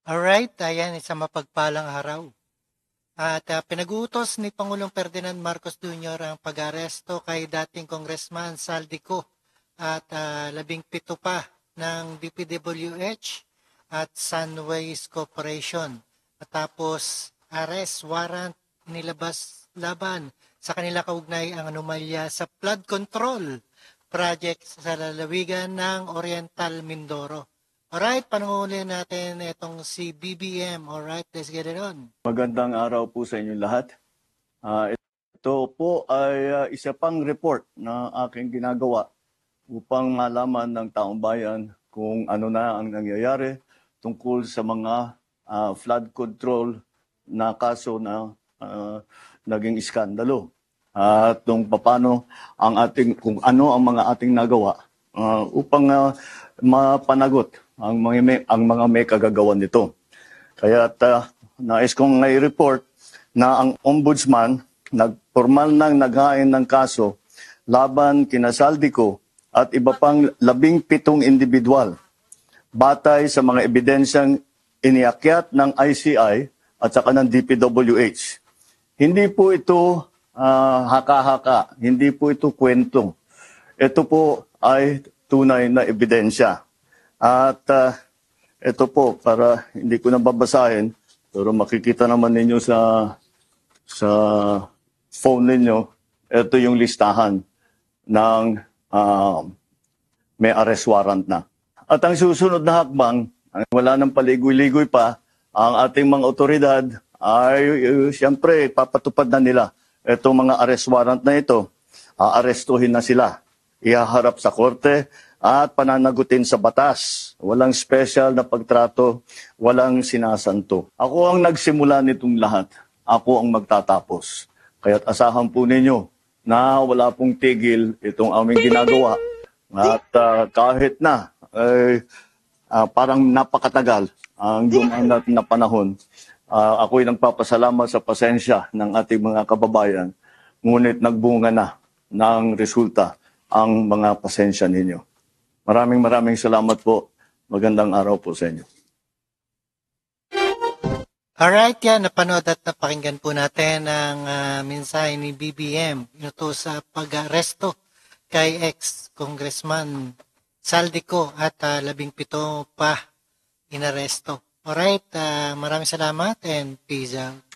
Alright, ayan isang mapagpalang araw. At pinag-uutos ni Pangulong Ferdinand Marcos Jr. ang pag-aresto kay dating Congressman Saldico at 17 pa ng DPWH at Sunways Corporation. Matapos arrest warrant nilabas laban sa kanila kaugnay ang anomalya sa flood control project sa lalawigan ng Oriental Mindoro. Alright, panungulin natin itong si BBM. Alright, let's get it on. Magandang araw po sa inyong lahat. Ito po ay isa pang report na aking ginagawa upang malaman ng taong bayan kung ano na ang nangyayari tungkol sa mga flood control na kaso na naging iskandalo. At kung ano ang mga ating nagawa upang mapanagot ang mga may kagagawan nito. Kaya nais kong i-report na ang ombudsman nagpormal nang naghain ng kaso laban kina Saldico at iba pang 17 individual batay sa mga ebidensyang iniakyat ng ICI at saka ng DPWH. Hindi po ito haka-haka, hindi po ito kwento. Ito po ay tunay na ebidensya. At ito po, para hindi ko na babasahin, pero makikita naman ninyo sa phone ninyo, ito yung listahan ng may arrest warrant na. At ang susunod na hakbang, wala nang paligoy-ligoy pa, ang ating mga otoridad ay siyempre papatupad na nila itong mga arrest warrant na ito. Aarestuhin na sila, ihaharap sa korte at pananagutin sa batas. Walang special na pagtrato, walang sinasanto. Ako ang nagsimula nitong lahat. Ako ang magtatapos. Kaya't asahan po ninyo na wala pong tigil itong aming ginagawa. At kahit na parang napakatagal ang dumaan natin na panahon, ako'y nagpapasalamat sa pasensya ng ating mga kababayan. Ngunit nagbunga na ng resulta ang mga pasensya ninyo. Maraming salamat po. Magandang araw po sa inyo. Alright, yan. Napanood at napakinggan po natin ang mensahe ni BBM ito sa pag-aresto kay ex-congressman Saldico at 17 pa inaresto. Alright, maraming salamat and peace out.